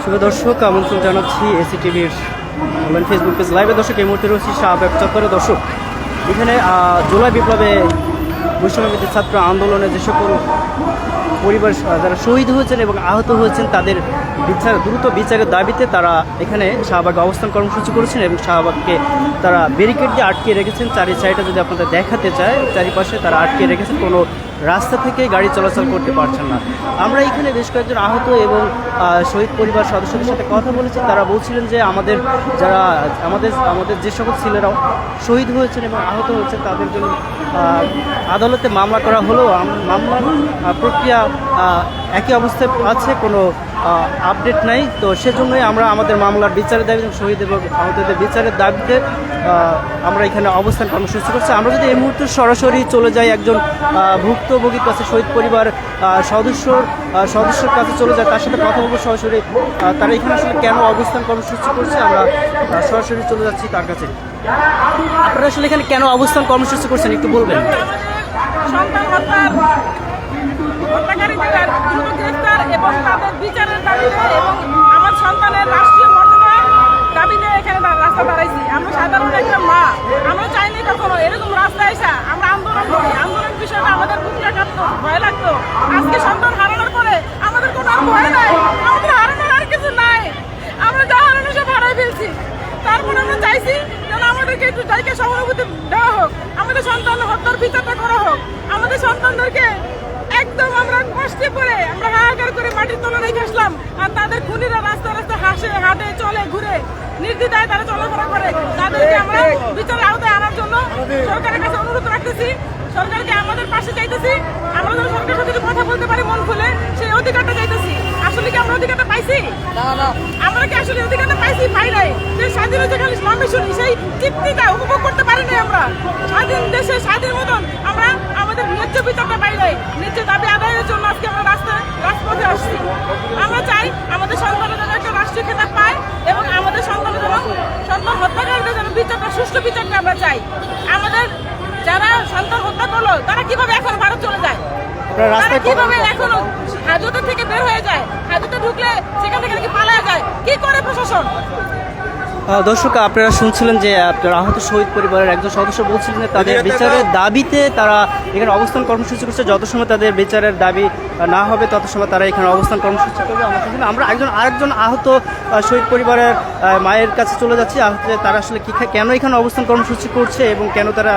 শুভ দর্শক, আমন্ত্রণ জানাচ্ছি এসি টিভির অনলাইন ফেসবুক পেজ লাইভে। দর্শক, এই মুহূর্তে রয়েছি শাহবাগ চত্বরে। দর্শক, এখানে জুলাই বিপ্লবে বৈষম্যবিরোধী ছাত্র আন্দোলনে যে সকল পরিবার যারা শহীদ হয়েছেন এবং আহত হয়েছেন তাদের দ্রুত বিচারের দাবিতে তারা এখানে শাহবাগে অবস্থান কর্মসূচি করেছেন এবং শাহবাগকে তারা ব্যারিকেড দিয়ে আটকে রেখেছেন। চারি সাইডে যদি আপনাদের দেখাতে চায়, চারিপাশে তারা আটকে রেখেছেন, কোনো রাস্তা থেকে গাড়ি চলাচল করতে পারছেন না। আমরা এখানে বেশ কয়েকজন আহত এবং শহীদ পরিবার সদস্যদের সাথে কথা বলেছি। তারা বলছিলেন যে আমাদের যে সকল ছেলেরাও শহীদ হয়েছেন এবং আহত হয়েছেন তাদের জন্য আদালতে মামলা করা হলেও মামলার প্রক্রিয়া একই অবস্থায় আছে, কোনো আপডেট নাই। তো সেজন্যই আমরা আমাদের মামলার বিচারের দাবি এবং শহীদ এবং আহতদের বিচারের দাবিতে আমরা এখানে অবস্থান কর্মসূচি করছি। আমরা যদি এই মুহূর্তে সরাসরি চলে যাই একজন ভুক্তভোগীর কাছে, শহীদ পরিবার সদস্যর কাছে চলে যায়, তার সাথে কথা বলবো সরাসরি। তারা এখানে আসলে কেন অবস্থান কর্মসূচি করছে আমরা সরাসরি চলে যাচ্ছি তার কাছে। আপনারা আসলে এখানে কেন অবস্থান কর্মসূচি করছেন একটু বলবেন? হত্যাকারীদের দ্রুত গ্রেফতার এবং তাদের বিচারের দাবিতে এবং আমার সন্তানের রাষ্ট্রীয় মর্যাদার দাবিতে এখানে রাস্তা দাঁড়াইছি। আমরা সাধারণ একটা মা, আমরা চাইনি কখনো এরকম রাস্তায় এসে আমরা আন্দোলন করি। আন্দোলন বিষয়টা আমাদের বুকটা কাঁপতো, ভয় লাগতো। আজকে সন্তান হারানোর পরে আমাদের কোনো আর ভয় নাই, আমাদের হারানোর আর কিছু নাই। আমরা যা হারানো সব হারাই ফেলছি। তারপরে আমরা চাইছি যেন আমাদেরকে একটু জায়গা সহানুভূতি দেওয়া হোক, আমাদের সন্তান হত্যার বিচারটা করা হোক। আমাদের সন্তানদেরকে একদম আমরা কষ্টে পড়ে আমরা হাহাকার করে মাটির তলে রেখে আসলাম, আর তাদের খুনিরা রাস্তা রাস্তা হাঁটে চলে ঘুরে নির্দ্বিধায় তারা চলাফেরা করে। তাদেরকে আমরা বিচারের আওতায় আনার জন্য সরকারের কাছে অনুরোধ রাখতেছি, সরকারকে আমাদের পাশে চাইতেছি। আমরা যেন সরকারের সাথে কথা বলতে পারি মন খুলে, সেই অধিকারটা চাইতেছি। আসলে কি আমরা অধিকারটা পাইছি? আমরা কি আসলে অধিকারটা পাইছি? পাই নাই। যে স্বাধীনতা খালি নামে শুনি, সেই তৃপ্তিটা উপভোগ করতে পারি নাই। আমরা স্বাধীন দেশে স্বাধীন মতন আমরা আমাদের ন্যায্য বিচারটা পাই নাই। ন্যায্য দাবি আদায়ের জন্য আজকে আমরা রাজপথে আসছি। আমরা চাই আমাদের সন্তানের যেন একটা রাষ্ট্রীয় খেতাব পায় এবং আমাদের সন্তান হত্যাকারীদের যেন বিচারটা, সুষ্ঠু বিচারটা আমরা চাই। আমাদের যারা সন্তান হত্যা করলো তারা কিভাবে এখন ভারত চলে যায়, তারা কিভাবে এখনো হাজতে থেকে বের হয়ে যায়, হাজতে ঢুকলে সেখান থেকে নাকি পালায় যায়, কি করে প্রশাসন? দর্শক, আপনারা শুনছিলেন যে আহত শহীদ পরিবারের একজন সদস্য বলছিলেন যে তাদের বিচারের দাবিতে তারা এখানে অবস্থান কর্মসূচি করছে। যত সময় তাদের বিচারের দাবি না হবে তত সময় তারা এখানে অবস্থান কর্মসূচি করবে। আমরা আরেকজন আহত শহীদ পরিবারের মায়ের কাছে চলে যাচ্ছি। তারা আসলে কেন এখানে অবস্থান কর্মসূচি করছে এবং কেন তারা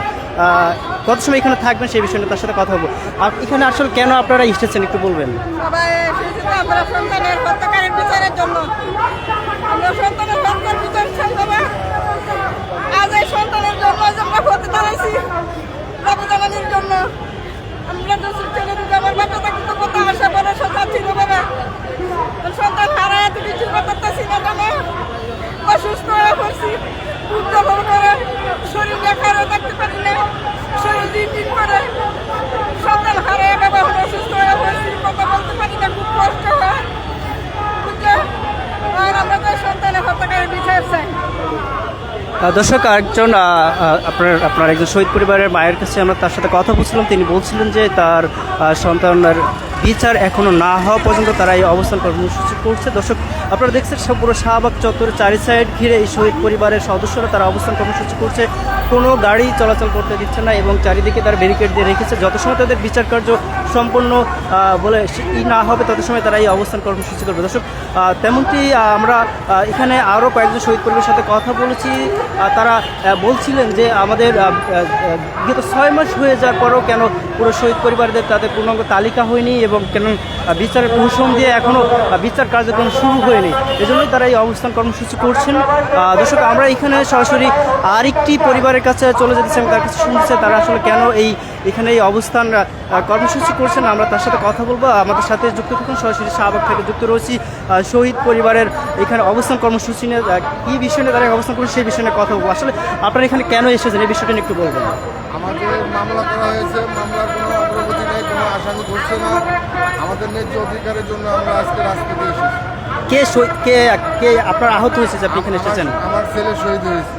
কত সময় এখানে থাকবেন সেই বিষয়ে তার সাথে কথা বলবো। আর এখানে আসলে কেন আপনারা এসেছেন একটু বলবেন? আমরা সন্তানের হত্যাকারীর বিচারের জন্য, আমরা সন্তানের হত্যার বিচার চাই বাবা। আজ এই সন্তানের জন্য আমরা হতে দাঁড়াইছি, বাবা জানানির জন্য। আমরা ছেলে দিতে আমার বাচ্চাটা কিন্তু কত আশা ভরসা ছিল বাবা। সন্তান হারায় এত কিছু করতেছি না জানো, অসুস্থ হয়ে পড়ছি, উদ্যাপন করে শরীর দেখারও থাকতে পারি না, শরীর দিন করে সন্তান হারায় বাবা অসুস্থ হয়ে পড়ছি, কথা বলতে পারি না, খুব কষ্ট হয় বুঝলে। আর আমরা তো সন্তানের হত্যাকারীর বিচার চাই। দর্শক, আরেকজন আপনার একজন শহীদ পরিবারের মায়ের কাছে আমরা তার সাথে কথা বলছিলাম। তিনি বলছিলেন যে তার সন্তানের বিচার এখনো না হওয়া পর্যন্ত তারা এই অবস্থান কর্মসূচি করছে। দর্শক, আপনারা দেখছেন পুরো শাহবাগ চত্বরের চারি সাইড ঘিরে এই শহীদ পরিবারের সদস্যরা তারা অবস্থান কর্মসূচি করছে। কোনো গাড়ি চলাচল করতে দিচ্ছে না এবং চারিদিকে তারা ব্যারিকেড দিয়ে রেখেছে। যত সময় তাদের বিচার কার্য সম্পন্ন বলে না হবে তত সময় তারা এই অবস্থান কর্মসূচি করবে। দর্শক, তেমনটি আমরা এখানে আরও কয়েকজন শহীদ পরিবারের সাথে কথা বলেছি। তারা বলছিলেন যে আমাদের গত 6 মাস হয়ে যাওয়ার পরও কেন পুরো শহীদ পরিবারদের তাদের পূর্ণাঙ্গ তালিকা হয়নি এবং কেন বিচারের প্রহসন দিয়ে এখনও বিচার কার্যক্রম শুরু হয়নি, এজন্যই তারা এই অবস্থান কর্মসূচি করছেন। দর্শক, আমরা এখানে সরাসরি আরেকটি পরিবারের কাছে চলে যেতেছি এবং তার কাছে শুনছে তারা আসলে কেন এখানে এই অবস্থান কর্মসূচি করছেন। আমরা তার সাথে কথা বলবো। আমাদের সাথে যুক্ত থাকুন, সরাসরি শাহবাগ থেকে যুক্ত রয়েছি। শহীদ পরিবারের এখানে অবস্থান কর্মসূচি নিয়ে কী বিষয় নিয়ে তারা অবস্থান করছে সেই বিষয় নিয়ে কথা বলবো। আসলে আপনারা এখানে কেন এসেছেন এই বিষয়টা নিয়ে একটু বলবেন? আমাদের মামলা করা হয়েছে, মামলার কোনো অগ্রগতি নেই, কোনো আসামি ধরছে না। আমাদের ন্যায্য অধিকারের জন্য আমরা আজকে রাজপথে এসেছি। কে আপনার আহত হয়েছে যে আপনি এখানে এসেছেন? আমার ছেলে শহীদ হয়েছে,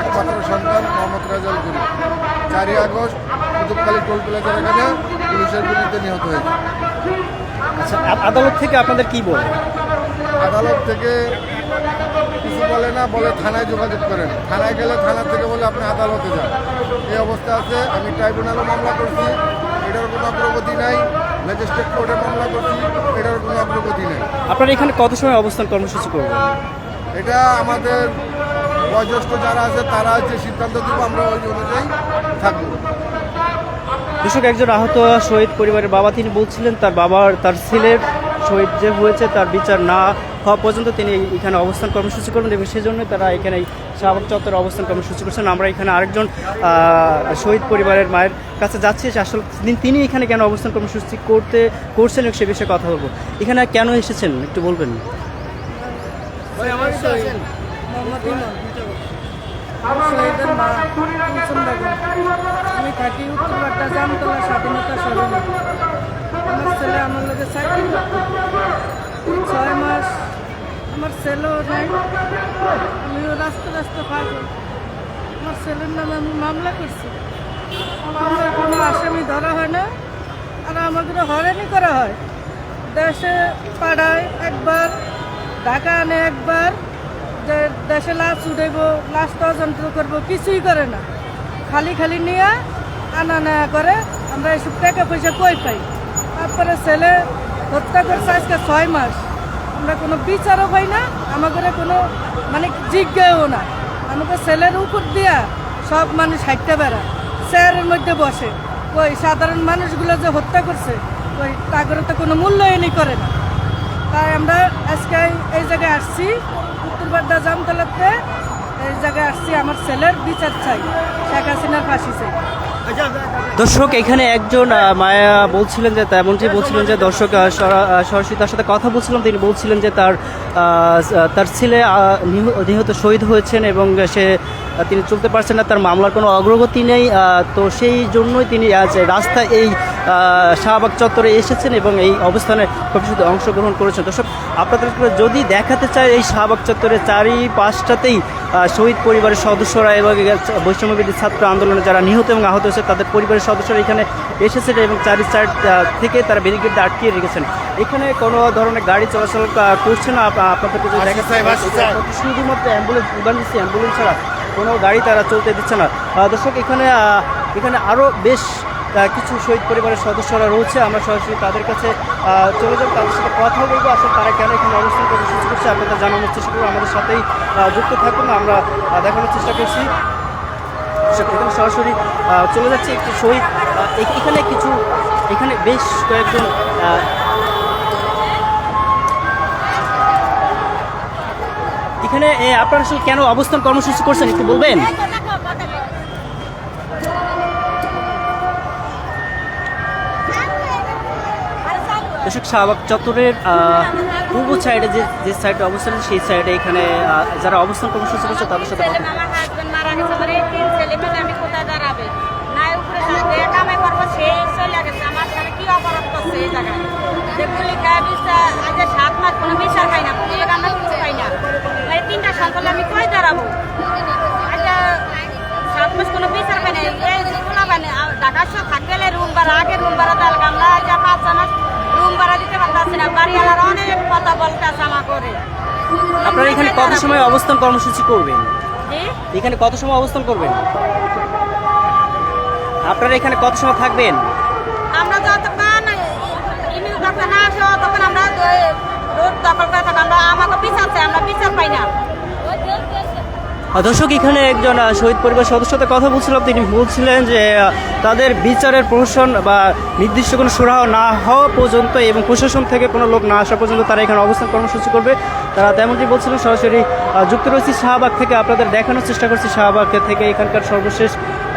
একমাত্র সন্তান মোহাম্মদ রাজাল করিম 4 আগস্ট কুতুবখালী টোল প্লাজার এখানে পুলিশের গুলিতে নিহত হয়েছে। আচ্ছা, আদালত থেকে আপনাদের কি বলে? আদালত থেকে কিছু বলে না, বলে থানায় যোগাযোগ করেন। থানায় গেলে থানা থেকে বলে আপনি আদালতে যান। এই অবস্থা আছে। আমি ট্রাইব্যুনালও মামলা করছি, এটার কোনো অগ্রগতি নাই। ম্যাজিস্ট্রেট কোর্টে মামলা করছি, এটার কোনো অগ্রগতি নেই। আপনারা এখানে কত সময় অবস্থান কর্মসূচি করবেন? এটা আমাদের বয়োজ্যেষ্ঠ যারা আছে তারা যে সিদ্ধান্ত দিব আমরা ওই অনুযায়ী থাকবো। দর্শক, একজন আহত শহীদ পরিবারের বাবা, তিনি বলছিলেন তার ছেলের শহীদ যে হয়েছে তার বিচার না হওয়া পর্যন্ত তিনি এখানে অবস্থান কর্মসূচি করবেন এবং সেজন্য তারা এখানে শাহবাগ চত্বরে অবস্থান কর্মসূচি করছেন। আমরা এখানে আরেকজন শহীদ পরিবারের মায়ের কাছে যাচ্ছি, আসলে তিনি এখানে কেন অবস্থান কর্মসূচি করছেন সে বিষয়ে কথা বলবো। এখানে কেন এসেছেন একটু বলবেন? শহীদের মা কুলসুম বেগম। আমি থাকি উত্তরপাড়া জামতলা স্বাধীনতা সদনে। আমার ছেলে আমার লোকের চাকরি 6 মাস। আমার ছেলেও নাই, আমিও রাস্তা পাগল। আমার ছেলের নামে আমি মামলা করছি, মামলার কোনো আসামি ধরা হয় না, আর আমাদের হয়রানি করা হয়। দেশে পাড়ায় একবার, ঢাকা আনে একবার, যে দেশে লাশ উঠাইব, লাশ তদন্ত করবো, কিছুই করে না। খালি নিয়ে আনা নেয়া করে। আমরা এসব টাকা পয়সা কই পাই? তারপরে ছেলে হত্যা করছে আজকে 6 মাস। আমরা কোনো বিচারও পাই না, আমাদের কোনো মানে জিজ্ঞাও না। আমাকে ছেলের উপর দিয়া সব মানুষ হাঁটতে বেড়ায়, চেয়ারের মধ্যে বসে। ওই সাধারণ মানুষগুলো যে হত্যা করছে ওই তাগরে তো কোনো মূল্যায়নই করে না। তাই আমরা আজকে এই জায়গায় আসছি, উত্তরপাড়া জামতলাতে এই জায়গায় আসছি। আমার ছেলের বিচার চাই, শেখ হাসিনার ফাঁসি চাই। দর্শক, এখানে একজন মায়া বলছিলেন যে তেমনটি বলছিলেন যে দর্শক সরাসরি তার সাথে কথা বলছিলাম, তিনি বলছিলেন যে তার ছেলে নিহত শহীদ হয়েছেন এবং তিনি চলতে পারছেন না, তার মামলার কোনো অগ্রগতি নেই। তো সেই জন্যই তিনি আজ রাস্তায় এই শাহবাগ চত্বরে এসেছেন এবং এই অবস্থানে কর্মসূচিতে অংশগ্রহণ করেছেন। দর্শক, আপনাদের যদি দেখাতে চাই এই শাহবাগ চত্বরে চারিপাশটাতেই শহীদ পরিবারের সদস্যরা এবং বৈষম্যবিরোধী ছাত্র আন্দোলনে যারা নিহত এবং আহত হয়েছে তাদের পরিবারের সদস্যরা এখানে এসেছেন এবং চারি সাইড থেকে তারা ব্যারিকেড আটকিয়ে রেখেছেন। এখানে কোনো ধরনের গাড়ি চলাচল করছে না। আপনাদেরকে যদি দেখা শুধুমাত্র ইমার্জেন্সি অ্যাম্বুলেন্স ছাড়া কোনো গাড়ি তারা চলতে দিচ্ছে না। দর্শক, এখানে আরও বেশ কিছু শহীদ পরিবারের সদস্যরা রয়েছে। আমরা সরাসরি তাদের কাছে চলে যাব, তাদের সাথে কথা বলবো, আসলে তারা কেন এখানে অবস্থান কর্মসূচি করছে আপনাদের জানানোর চেষ্টা করবো। আমাদের সাথেই যুক্ত থাকুন, আমরা দেখানোর চেষ্টা করছি। এখানে সরাসরি চলে যাচ্ছে একটি শহীদ, এখানে বেশ কয়েকজন এখানে আপনারা আসলে কেন অবস্থান কর্মসূচি করছেন একটু বলবেন? দর্শক, শাহবাগ চত্বরের পূর্ব সাইডে যে সাইডে অবস্থান আছে সেই সাইডে এখানে যারা অবস্থান কর্মসূচি করছে তাদের সাথে আপনারা এখানে কত সময় অবস্থান কর্মসূচি করবেন? এখানে কত সময় অবস্থান করবেন? আপনারা এখানে কত সময় থাকবেন? আমরা যতক্ষণ না আসো তখন আমরা রোড দখল করে থাকি। আমাকে বিচার চাই, আমরা বিচার পাই না। দর্শক, এখানে একজন শহীদ পরিবার সদস্যদের কথা বলছিলাম, তিনি বলছিলেন যে তাদের বিচারের প্রহসন বা নির্দিষ্ট কোনো সুরাহা না হওয়া পর্যন্ত এবং প্রশাসন থেকে কোনো লোক না আসা পর্যন্ত তারা এখানে অবস্থান কর্মসূচি করবে। তারা তেমনটি বলছিলেন। সরাসরি যুক্ত রয়েছি শাহবাগ থেকে, আপনাদের দেখানোর চেষ্টা করছি শাহবাগ থেকে এখানকার সর্বশেষ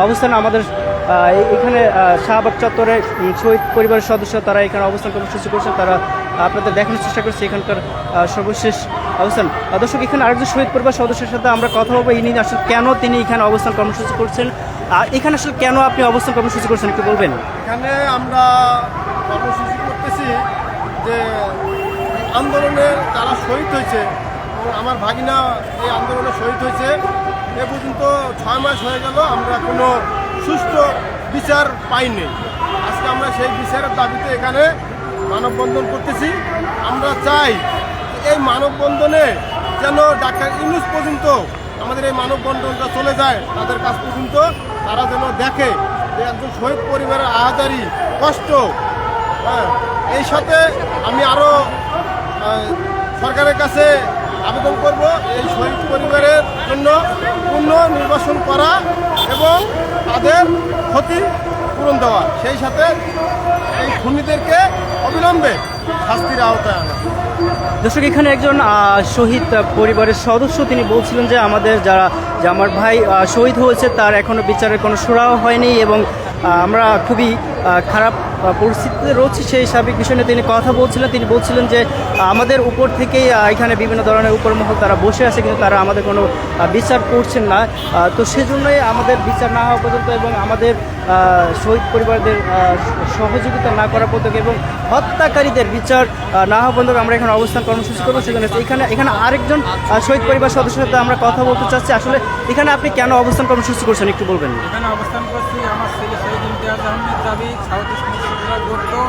অবস্থান। আমাদের এখানে শাহবাগ চত্বরে শহীদ পরিবারের সদস্য তারা এখানে অবস্থান কর্মসূচি করছেন, তারা আপনাদের দেখানোর চেষ্টা করছি এখানকার সর্বশেষ অবস্থান। দর্শক, এখানে আরেকজন শহীদ পরিবার সদস্যের সাথে আমরা কথা বলবো, ইনি আসলে কেন তিনি এখানে অবস্থান কর্মসূচি করছেন, আর এখানে আসলে কেন আপনি অবস্থান কর্মসূচি করছেন একটু বলবেন? এখানে আমরা কর্মসূচি করতেছি যে আন্দোলনে যারা শহীদ হয়েছে এবং আমার ভাগিনা এই আন্দোলনে শহীদ হয়েছে, এ পর্যন্ত 6 মাস হয়ে গেল, আমরা কোনো সুষ্ঠু বিচার পাইনি। আজকে আমরা সেই বিচারের দাবিতে এখানে মানববন্ধন করতেছি। আমরা চাই এই মানববন্ধনে যেন ডাক্তার ইউনূস পর্যন্ত আমাদের এই মানববন্ধনটা চলে যায়, তাদের কাছ পর্যন্ত তারা যেন দেখে যে একজন শহীদ পরিবারের আহাজারি কষ্ট। হ্যাঁ, এই সাথে আমি আরও সরকারের কাছে আবেদন করব এই শহীদ পরিবারের জন্য পূর্ণ নির্বাসন করা এবং তাদের ক্ষতি পূরণ দেওয়া, সেই সাথে এই খুনিদেরকে অবিলম্বে শাস্তির আওতায় আনা। দর্শক, এখানে একজন শহীদ পরিবারের সদস্য তিনি বলছিলেন যে আমাদের যে আমার ভাই শহীদ হয়েছে তার এখনো বিচারের কোনো সুরাহা হয়নি এবং আমরা খুবই খারাপ পরিস্থিতিতে রয়েছি। সেই সার্বিক বিষয় নিয়ে তিনি কথা বলছিলেন। তিনি বলছিলেন যে আমাদের উপর থেকেই এখানে বিভিন্ন ধরনের উপরমহল তারা বসে আছে, কিন্তু তারা আমাদের কোনো বিচার করছেন না। তো সেজন্যই আমাদের বিচার না হওয়া পর্যন্ত এবং আমাদের শহীদ পরিবারদের সহযোগিতা না করা পর্যন্ত এবং হত্যাকারীদের বিচার না হওয়া পর্যন্ত আমরা এখানে অবস্থান কর্মসূচি করবো। সেজন্য এখানে আরেকজন শহীদ পরিবার সদস্যের সাথে আমরা কথা বলতে চাচ্ছি। আসলে এখানে আপনি কেন অবস্থান কর্মসূচি করছেন একটু বলবেন? এখানে অবস্থান করছি আমার ছেলে শহীদ ইমতিয়াজ আহমেদ দাবি সাউথ ইস্ট মুন্সিপাল করতো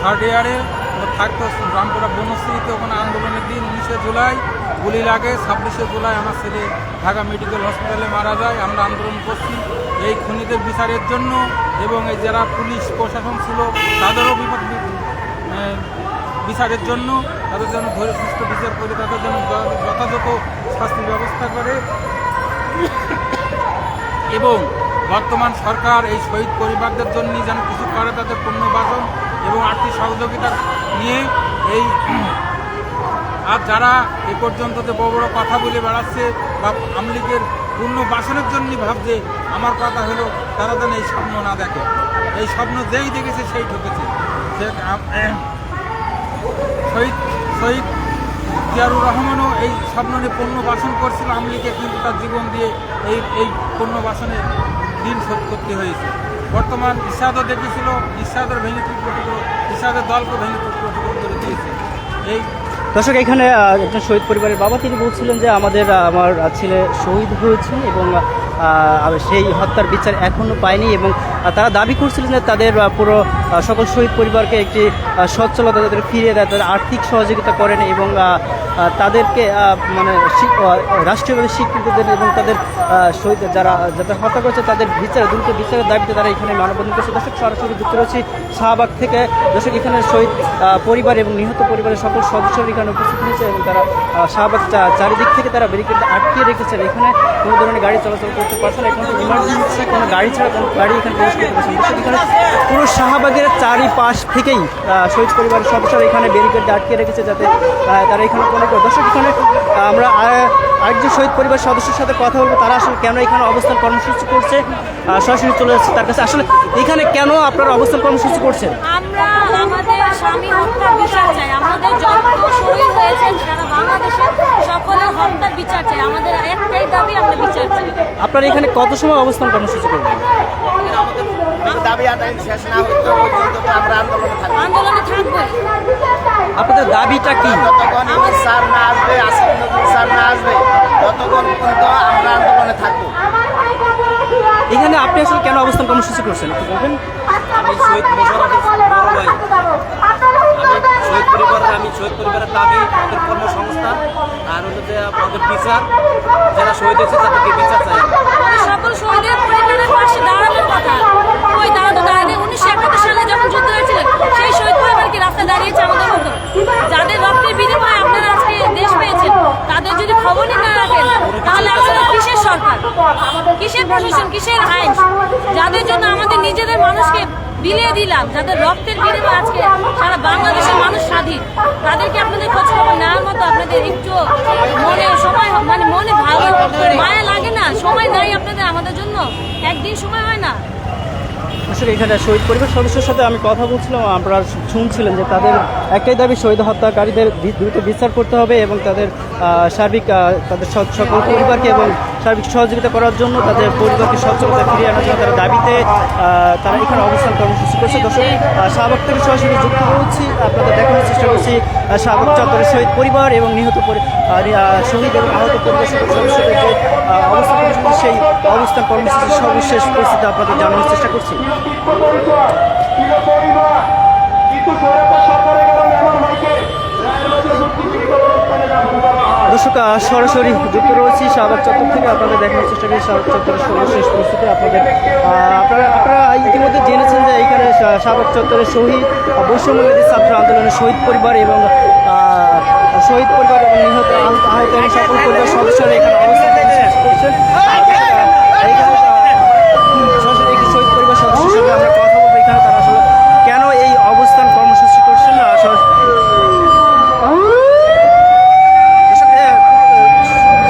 থার্ড ইয়ারে ও থাকতো রামপুরা বনশ্রীতে, ওখানে আন্দোলনের দিন 19শে জুলাই গুলি লাগে, 26শে জুলাই আমার ছেলে ঢাকা মেডিকেল হসপিটালে মারা যায়। আমরা আন্দোলন করছি এই খুনিদের বিচারের জন্য এবং এই যারা পুলিশ প্রশাসন ছিল তাদেরও বিচারের জন্য, তাদের যেন ধরে সুস্থ বিচার করে তাদের যেন যথাযথ শাস্তির ব্যবস্থা করে এবং বর্তমান সরকার এই শহীদ পরিবারদের জন্য যেন কিছু করে, তাদের পুনর্বাসন এবং আর্থিক সহযোগিতা নিয়ে এই আর যারা এ পর্যন্ত যে বড় বড় কথা বলে বেড়াচ্ছে বা আওয়ামী লীগের পুনর্বাসনের জন্যই ভাবছে, আমার কথা হলো তারা যেন এই স্বপ্ন না দেখে। এই স্বপ্ন যেই দেখেছে সেই ঠকেছে। সে শহীদ জিয়াউর রহমানও এই স্বপ্ন নিয়ে পুনর্বাসন করছিল আওয়ামী লীগে, কিন্তু তার জীবন দিয়ে এই পুনর্বাসনে দিন শোধ করতে হয়েছে। বর্তমান ইরশাদও দেখেছিল, ইরশাদের ভেঙে টুকরো ইরশাদের দলকে ভেঙে টুকরো করে দিয়েছে। এই দর্শক, এখানে একজন শহীদ পরিবারের বাবা তিনি বলছিলেন যে আমার ছেলে শহীদ হয়েছে এবং সেই হত্যার বিচার এখনও পায়নি এবং তারা দাবি করছিলেন যে তাদের পুরো সকল শহীদ পরিবারকে একটি সচ্ছলতা তাদের ফিরিয়ে দেয়, তাদের আর্থিক সহযোগিতা করেন এবং তাদেরকে মানে রাষ্ট্রীয়ভাবে স্বীকৃতি দেন এবং তাদের শহীদ যাদের হত্যা করেছে তাদের দ্রুত বিচারের দাবিতে তারা এখানে মানববন্ধন করেছে। দর্শক, সরাসরি যুক্ত রয়েছে শাহবাগ থেকে। দর্শক, এখানে শহীদ পরিবার এবং নিহত পরিবারের সকল সদস্যরা এখানে উপস্থিত হয়েছে এবং তারা শাহবাগ চারিদিক থেকে তারা ব্যারিকেড আটকিয়ে রেখেছেন। এখানে কোনো ধরনের গাড়ি চলাচল করতে পারছে না, এখন ইমার্জেন্সি কোনো গাড়ি ছাড়া কোনো গাড়ি এখানে প্রবেশ করতে পারছে না। এখানে পুরো শাহবাগের চারিপাশ থেকেই শহীদ পরিবারের সদস্যরা এখানে ব্যারিকেড আটকে রেখেছে যাতে তারা এখানে কোনো দর্শক, এখানে আমরা আরেকজন শহীদ পরিবার সদস্যের সাথে কথা বলবো, তারা আসলে কেন এখানে অবস্থান কর্মসূচি করছে। সরাসরি চলে যাচ্ছে তার কাছে। আসলে এখানে কেন আপনারা অবস্থান কর্মসূচি করছেন? আমরা আমাদের স্বামী হত্যার বিচার চাই। আমাদের যত শহীদ হয়েছেন সারা বাংলাদেশে সকলের হত্যার বিচার চাই। আমাদের একটাই দাবি, আমরা বিচার চাই। আপনারা এখানে কত সময় অবস্থান কর্মসূচি করবেন? দাবি আদায় শেষ না হতে পর্যন্ত আমরা আন্দোলনে থাকবো। আপনাদের দাবিটা কি? যতক্ষণ স্যার না আসবে, আসিফ নজরুল স্যার না আসবে, ততক্ষণ পর্যন্ত আমরা আন্দোলনে থাকবো। এখানে আপনি আসলে কেন অবস্থান কর্মসূচি করছেন একটু বলবেন? আমি শহীদ মোশাররফের বড় ভাই। আমি শহীদ পরিবারের দাবি আমাদের কর্মসংস্থান আর হলো যে আমাদের বিচার, যারা শহীদ হয়েছে তাদেরকে বিচার চাই। সকল শহীদের পরিবারের পাশে দাঁড়ানোর কথা, ওই দাঁড়াতে দাঁড়াতে 1971 সালে যখন যুদ্ধ হয়েছিল সেই শহীদ পরিবার কি রাস্তায় দাঁড়িয়েছে আমাদের মতো? যাদের রক্তের বিনিময়ে আপনারা আজকে দেশ পেয়েছেন, তাদের যদি খবরই না রাখেন তাহলে আপনারা কিসের সরকার, কিসের প্রশাসন, কিসের আইন? যাদের জন্য আমাদের নিজেদের মানুষকে বিলিয়ে দিলাম, যাদের রক্তের বিনিময়ে আজকে সারা বাংলাদেশের মানুষ স্বাধীন, তাদেরকে আপনাদের খোঁজ খবর নেওয়ার মতো আপনাদের একটু মনে সময় মনে ভালো মায়া লাগে না? সময় নাই আপনাদের আমাদের জন্য? একদিন সময় হয় না? আসলে এখানে শহীদ পরিবার সদস্যের সাথে আমি কথা বলছিলাম, আপনারা শুনছিলেন যে তাদের একটাই দাবি শহীদ হত্যাকারীদের দ্রুত বিচার করতে হবে এবং তাদের সার্বিক তাদের সকল পরিবারকে এবং সার্বিক সহযোগিতা করার জন্য তাদের পরিবারকে সচ্ছলতা ফিরিয়ে আনার জন্য তারা দাবিতে তারা এখানে অবস্থান কর্মসূচি করছে। দর্শক, শাহবাগ থেকে সরাসরি যুক্ত হচ্ছি, আপনাদের দেখানোর চেষ্টা করছি শাহবাগ চত্বরের শহীদ পরিবার এবং নিহত শহীদ এবং আহত পরিবার সদস্যদের যে অবস্থান কর্মসূচি, সেই অবস্থান কর্মসূচির সর্বশেষ পরিস্থিতি আপনাদের জানানোর চেষ্টা করছি। কিন্তু সরকারের মেহমান ভাইকে দর্শক সরাসরি যুক্ত রয়েছি শাহবাগ চত্বর থেকে আপনাদের দেখানোর চেষ্টা করি শাহবাগ চত্বরের সর্বশেষ পরিস্থিতি আপনাদের আপনারা ইতিমধ্যে জেনেছেন যে এইখানে শাহবাগ চত্বরের শহীদ বৈষম্যবিরোধী ছাত্র আন্দোলনের শহীদ পরিবার এবং নিহত আহত এবং সকল পরিবার সদস্যরা এখানে অবস্থান করছেন। এইখানে সরাসরি একটি শহীদ পরিবার সদস্যের সঙ্গে আমরা কথা বলবো এখানে তারা আসলে কেন এই অবস্থান কর্মসূচি করছেন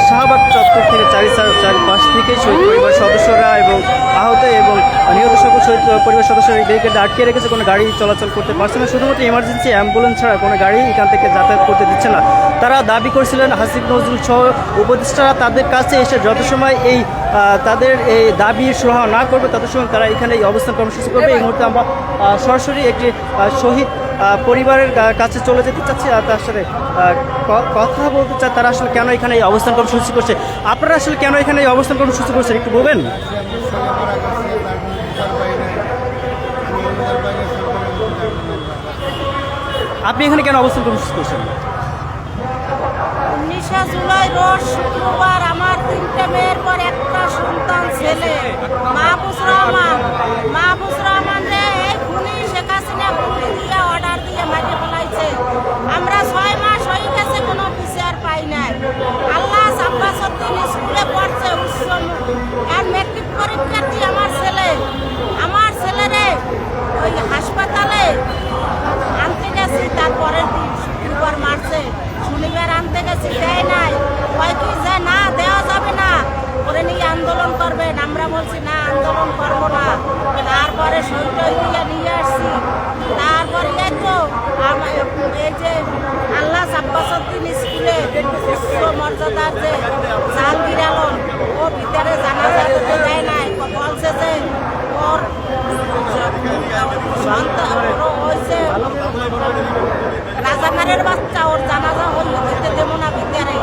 শাহবাগ চত্বর থেকে চারিপাশ থেকে শহীদ পরিবার সদস্যরা এবং আহত এবং নিহত সকল শহীদ পরিবার সদস্যরা এই ব্যারিকেডে আটকে রেখেছে। কোনো গাড়ি চলাচল করতে পারছে না, শুধুমাত্র ইমার্জেন্সি অ্যাম্বুলেন্স ছাড়া কোনো গাড়ি এখান থেকে যাতায়াত করতে দিচ্ছে না। তারা দাবি করছিলেন হাসিব নজরুল সহ উপদেষ্টারা তাদের কাছে এসে যত সময় তাদের এই দাবি সুরাহা না করবে তত সময় তারা এখানে এই অবস্থান কর্মসূচি করবে। এই মুহূর্তে আমরা সরাসরি একটি শহীদ পরিবারের কাছে চলে যেতে চাচ্ছি আর তার সাথে কথা বলতে চাই তারা আসলে কেন এখানে এই অবস্থান কর্মসূচি করছে। আপনারা আসলে কেন এখানে এই অবস্থান কর্মসূচি করছেন একটু বলবেন? আপনি এখানে কেন অবস্থান কর্মসূচি করছেন? 19 জুলাই রোজ শুক্রবার আমার 3টে মেয়ের পর একটা সন্তান ছেলে মাহফুজ রহমান রে এই খুনি শেখ হাসিনা গুলি দিয়ে অর্ডার দিয়ে মাটি ফেলাইছে। আমরা 6 মাস হয়ে গেছে কোনো বিচার পাই নাই। আল্লাহ সাব্বাসউদ্দিন স্কুলে পড়ছে আর মেট্রিক পরীক্ষার্থী আমার ছেলেরে ওই হাসপাতালে আনতে গেছি, তারপরের দিন শুক্রবার মারছে, শনিবার আনতে গেছি দেয় নাই, কয় কি যে না দেওয়া যাবে না, করে নিয়ে আন্দোলন করবেন। আমরা বলছি না আন্দোলন করবো না। তারপরে সই দিয়ে নিয়ে আসছি। তারপরে এই তো এই যে আল্লাহ সাব্বাসউদ্দিন স্কুলে উচ্চ মর্যাদার যে জাহাঙ্গীর আলম ও ভিতরে জানাজা দিতে দেয় নাই, বলছে যে ওর সন্তান হয়েছে রাজাকারের বাচ্চা, ওর জানাজা হইলে দিতে দেবো না ভিতরে।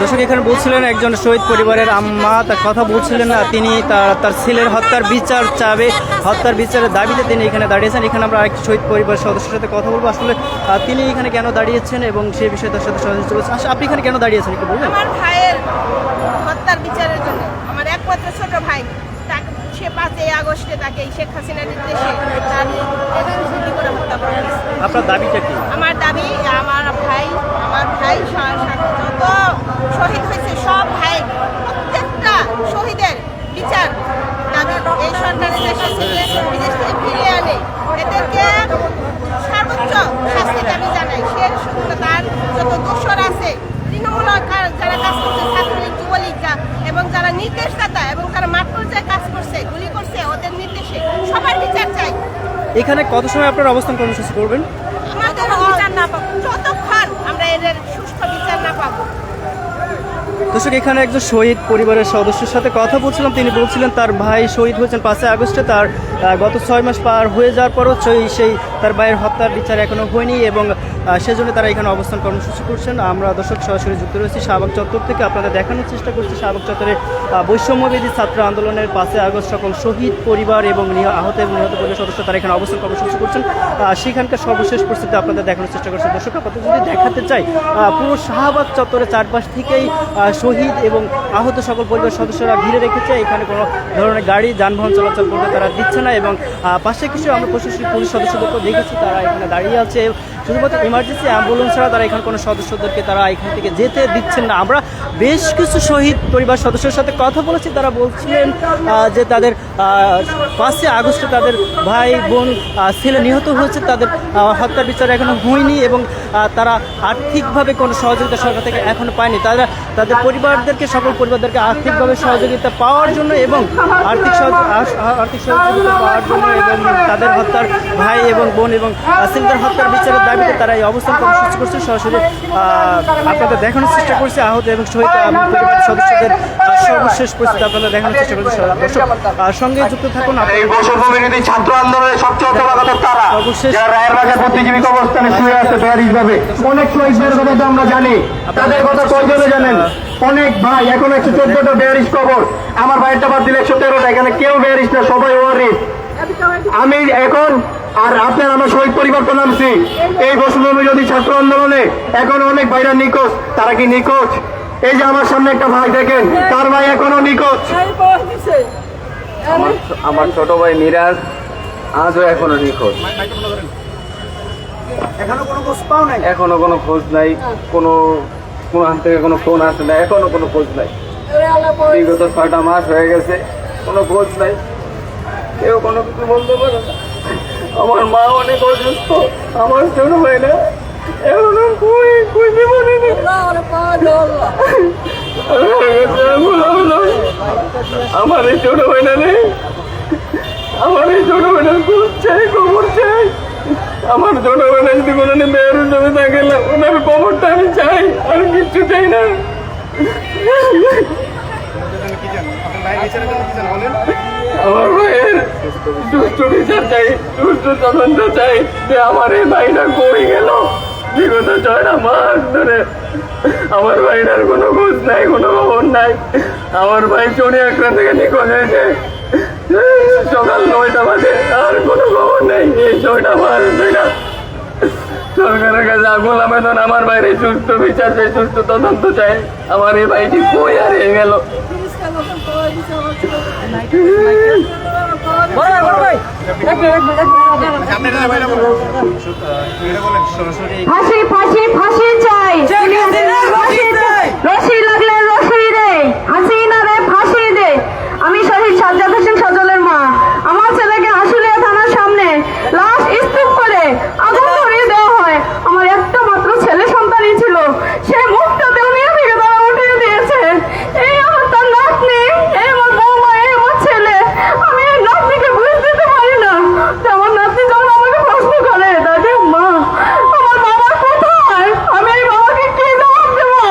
দর্শক এখানে বলছিলেন একজন শহীদ পরিবারের আম্মা তার কথা বলছিলেন না, তিনি তার ছেলের হত্যার বিচার চাবে, হত্যার বিচারের দাবিতে তিনি এখানে দাঁড়িয়েছেন। এখানে আমরা আরেকটি শহীদ পরিবার সদস্যের সাথে কথা বলবো আসলে তিনি এখানে কেন দাঁড়িয়েছেন এবং সেই বিষয়ে তার সাথে সহযোগিতা করছেন। আপনি এখানে কেন দাঁড়িয়েছেন একটু বলবেন? আমার ভাইয়ের হত্যার বিচারের জন্য, আমার একমাত্র ছোট ভাই, সে 5 আগস্টে তাকে শেখ হাসিনার নির্দেশে তার গুলি করে হত্যা করা হয়েছে। আপনার দাবিটা কি? আমার দাবি আমার ভাই যত শহীদ হয়েছে সব ভাই প্রত্যেকটা শহীদের বিচার দাবি এই সরকারের দেশে বিদেশ থেকে ফিরিয়ে আনে, এদেরকে সর্বোচ্চ শাস্তি দাবি জানাই। সে শুধু তার যত দোষর আছে তৃণমূল যারা কাজ করছে, ছাত্রলীগ যুবলীগরা এবং যারা নির্দেশদাতা এবং যারা মাঠ পর্যায়ে কাজ করছে গুলি করছে ওদের নির্দেশে সবার বিচার চাই। এখানে কত সময় আপনার অবস্থান কর্মসূচি করবেন? আমাদের বিচার না পাবো, যতক্ষণ আমরা এদের সুষ্ঠু বিচার না পাবো। দর্শক এখানে একজন শহীদ পরিবারের সদস্যের সাথে কথা বলছিলাম, তিনি বলছিলেন তার ভাই শহীদ হয়েছেন 5 আগস্টে, তার গত 6 মাস পার হয়ে যাওয়ার পরও সেই তার ভাইয়ের হত্যার বিচার এখনো হয়নি এবং সেজন্য তারা এখানে অবস্থান কর্মসূচি করছেন। আমরা দর্শক সরাসরি যুক্ত রয়েছি শাহবাগ চত্বর থেকে, আপনাদের দেখানোর চেষ্টা করছি শাহবাগ চত্বরে বৈষম্যবিরোধী ছাত্র আন্দোলনের 5 আগস্ট সকল শহীদ পরিবার এবং আহত এবং নিহত পরিবার সদস্য তারা এখানে অবস্থান কর্মসূচি করছেন। সেখানকার সর্বশেষ পরিস্থিতি আপনাদের দেখানোর চেষ্টা করছি। দর্শক আপনাদের যদি দেখাতে চাই পুরো শাহবাগ চত্বরের চারপাশ থেকেই শহীদ এবং আহত সকল পরিবার সদস্যরা ঘিরে রেখেছে। এখানে কোনো ধরনের গাড়ি যানবাহন চলাচল করতে তারা দিচ্ছে না এবং পাশে কিছু আমরা প্রশাসনিক পুলিশ সদস্যদেরকে দেখেছি তারা এখানে দাঁড়িয়ে আছে, শুধুমাত্র ইমার্জেন্সি অ্যাম্বুলেন্স ছাড়া তারা এখানে কোনো সদস্যদেরকে তারা এখান থেকে যেতে দিচ্ছেন না। আমরা বেশ কিছু শহীদ পরিবার সদস্যের সাথে কথা বলেছি, তারা বলছিলেন যে তাদের 5 আগস্টে তাদের ভাই বোন ছেলে নিহত হয়েছে, তাদের হত্যার বিচার এখনো হয়নি এবং তারা আর্থিকভাবে কোনো সহযোগিতা সরকার থেকে এখনো পায়নি। তারা তাদের পরিবারদেরকে সকল পরিবারদেরকে আর্থিকভাবে সহযোগিতা পাওয়ার জন্য এবং আর্থিক সহযোগিতা পাওয়ার জন্য এবং তাদের হত্যার ভাই এবং বোন এবং ছেলেদের হত্যার বিচারের দাবিতে তারা এই অবস্থান কর্মসূচি করছে। সরাসরি আপনাদের দেখানোর চেষ্টা করছে আহত এবং শহীদ পরিবার সদস্যদের সর্বশেষ পরিস্থিতি আপনাদের দেখানোর চেষ্টা করছে। সঙ্গে যুক্ত থাকুন। এই বৈষম্যবিরোধী ছাত্র আন্দোলনের সবচেয়ে বড় কথা তারা যারা রায়ের বাজার বুদ্ধিজীবী অবস্থানে শুয়ে আছে বেয়ারিশভাবে। অনেক শহীদদের কথা তো আমরা জানি, তাদের কথা কয়জনে জানেন? অনেক ভাই, এখন 114টা বেয়ারিশ কবর, আমার ভাইয়েরটা বাদ দিলে 113টা, এখানে কেউ বেয়ারিশ না, সবাই ওয়ারিশ। আমি এখন আর আপনার আমার শহীদ পরিবার তো নামছি এই বৈষম্য বিরোধী ছাত্র আন্দোলনে এখন অনেক ভাইরা নিখোঁজ। তারা কি নিখোঁজ? এই যে আমার সামনে একটা ভাই দেখেন, তার ভাই এখনো নিখোঁজ। আমার ছোট ভাই মিরাজ আজও এখনো নিখোঁজ। এখনো কোনো খোঁজ নাই, কোনো হাত থেকে কোনো ফোন আসে না, এখনো কোনো খোঁজ নাই। বিগত 6টা মাস হয়ে গেছে, কোনো খোঁজ নাই, কেউ কোনো কিছু বলতে পারে না। আমার মা অনেক অসুস্থ, আমার ছোট ভাই না এখনো খুঁজে মনে নেই। আমার এই ছোট ভাই না নেই, আমার এই ছোট ভাইটার খোঁজ চাই, খবর চাই। আমার ছোট ভাইটা যদি কোনো মেয়ের জমি থাকে ওনার খবরটা আমি চাই, আর কিচ্ছু চাই না। আমার ভাইয়ের সুষ্ঠু বিচার চাই, সুষ্ঠু তদন্ত চাই যে আমার এই ভাইটা কই গেল। বিগত 6টা মাস ধরে আমার ভাইটার কোনো খোঁজ নাই, কোনো খবর নাই। আমার ভাই চড়ি একটা থেকে নিখোঁজ হয়েছে সকাল 9টা বাজে, আর কোনো খবর নেই। এই 6টা মাস ধরে সরকারের কাছে আকুল আবেদন, আমার বাইরে সুস্থ বিচার চাই, সুস্থ তদন্ত চাই। আমার এই ভাইটি কই হারিয়ে গেল। ফাঁসি ফাঁসি ফাঁসি চাই, রশি লাগলে রশি দে, হাসিনা রে ফাঁসি দে। আমি শহীদ সাজ্জাদ হোসেন সজলের মা। আমার ছেলেকে আশুলিয়া থানার সামনে লাশ স্তূপ করে আগুন ধরিয়ে দেওয়া হয়। আমার একটা মাত্র ছেলে সন্তানই ছিল, সে মুখটা দুনিয়া থেকে তারা উঠিয়ে দিয়েছে। এই আমার তার নাতনি, এই আমার বৌমা, এই আমার ছেলে। আমি এই নাতনিকে বুঝ দিতে পারি না। আমার নাতনি যখন আমাকে প্রশ্ন করে, দাদি মা আমার বাবা কোথায়, আমি এই বাবাকে কি জবাব দেবো?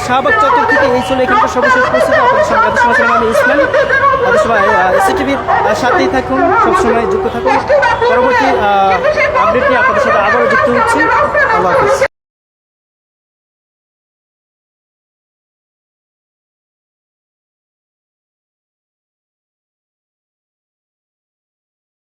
শাহবাগ চত্বর থেকে এই ছিল এখানকার সর্বশেষ পরিস্থিতি। আপনাদের সঙ্গে এত সময় ছিলাম আমি ইসলাম। তাদের সময় এসিটিভির সাথেই থাকুন, সবসময় যুক্ত থাকুন। পরবর্তী আপডেট নিয়ে আপনাদের সাথে আবারও যুক্ত হচ্ছি। আল্লাহ হাফিজ।